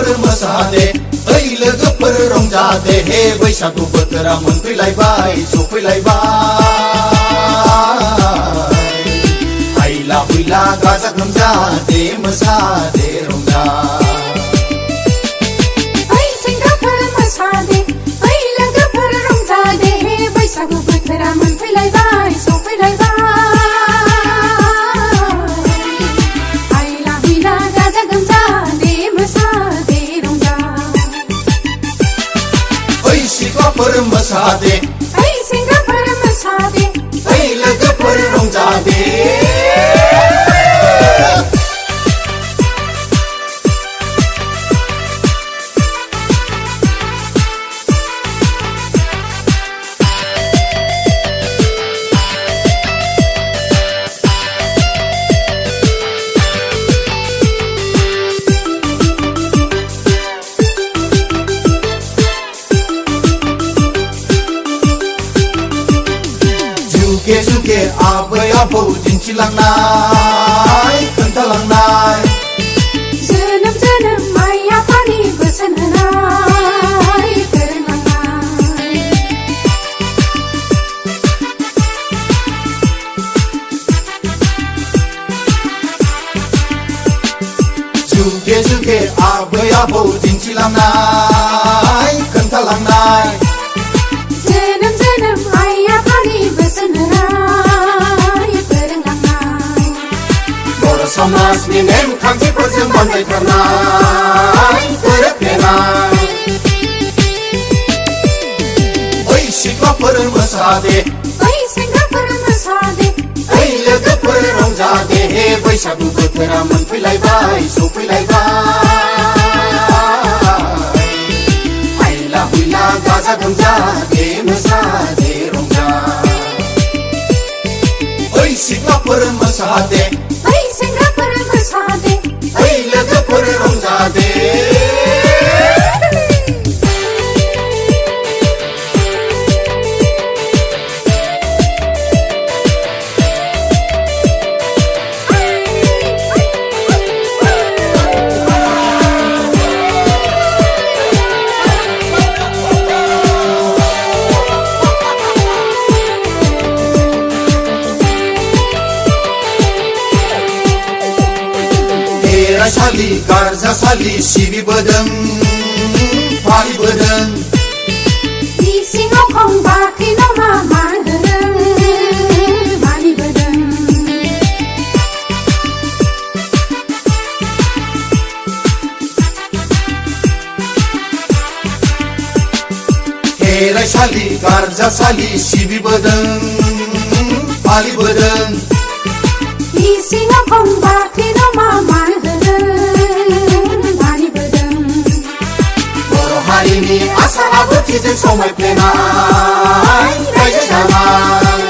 सिख्लाफोर मोसादे ओइ लोगोफोर रंजादे हे बैसागु बोथोरा मोनफैलायबाय सफैलायबाय हायला हुइला गाजा गोमजादे मोसादे रंजा ओइ सेंग्राफोर मोसादे ओइ लोगोफोर रंजादे हे बैसागु बोथोरा मोनफैलायबाय सफैलायबाय हायला हुइला गाजा गोमजादे मोसादे रंजा ओइ सिख्लाफोर मोसादे ओइ सेंग्राफोर मोसादे ओइ लोगोफोर रंजादे जुगे जुगे आबै आबौ दिन्थिलांनाय खोन्थालांनाय जोनोम जोनोम माइ आफानि बोसोन होनाय फोरोंलांनाय जुगे जुगे आबै आबौ दिन्थिलांनाय खोन्थालांनाय जोनोम जोनोम माइ आफानि बोसोन होनाय फोरोंलांनाय बर' समाजनि नेमखान्थिफोरजों बानजायथारनाय गोरोबफ्लेनाय ओइ सिख्लाफोर मोसादे ओइ सेंग्राफोर मोसादे ओइ लोगोफोर रंजादे हे बैसागु बोथोरा मोनफैलायबाय सफैलायबाय हायला हुइला गाजा गोमजादे मोसादे रंजा ओइ सिख्लाफोर मोसादे ओइ सेंग्राफोर मोसादे ओइ लोगोफोर रंजादे खेराइसालि गारजासालि सिबिबोदों फालिबोदों इसिङाव खम बाख्रिनाव मा मान होदों मानिबोदों खेराइसालि गारजासालि सिबिबोदों फालिबोदों इसिङाव खम बाख्रिनाव मा मान होदों मानिबोदों बर' हारिनि आसार आब्रुथिजों समायफ्लेनाय रायजो जानाय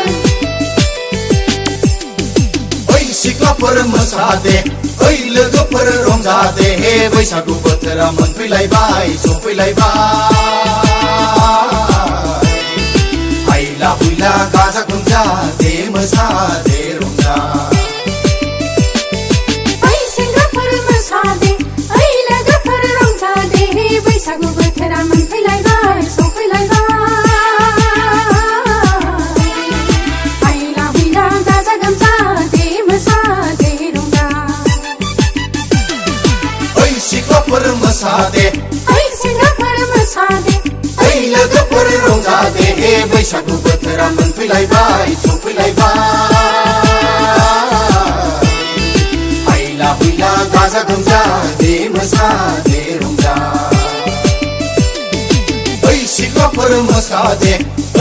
ओइ सिख्लाफोर मोसादे ओइ लोगोफोर रंजादे हे बैसागु बोथोरा मोनफैलायबाय सफैलायबाय हायला हुइला गाजा गोमजादे मोसादे रंजा ओइ सेंग्राफोर मोसादे ओइ लोगोफोर रंजादे हे बैसागु बोथोरा मोनफैलायबाय सफैलायबाय हायला हुइला गाजा गोमजादे मोसादे रंजा ओइ सिख्लाफोर मोसादे ओइ सेंग्राफोर मोसादे ओइ लोगोफोर रंजादे हे बैसागु बोथोरा मोनफैलायबाय सफैलायबाय हायला हुइला गाजा गोमजादे मोसादे रंजा ओइ सिख्लाफोर मोसादे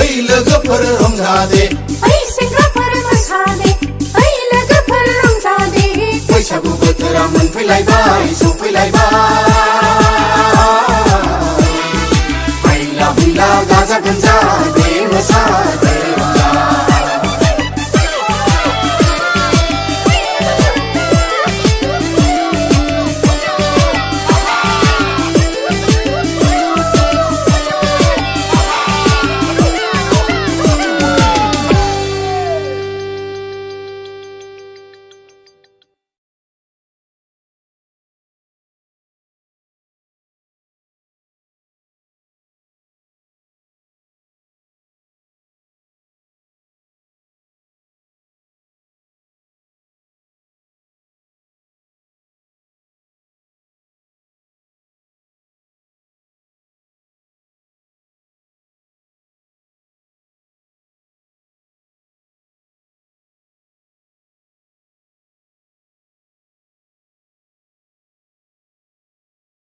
ओइ लोगोफोर रंजादे ओइ सेंग्राफोर मोसादे ओइ लोगोफोर रंजादे बैसागु बोथोरा मोनफैलायबाय सफैलायबाय हायला हुइला गाजा गोमजादे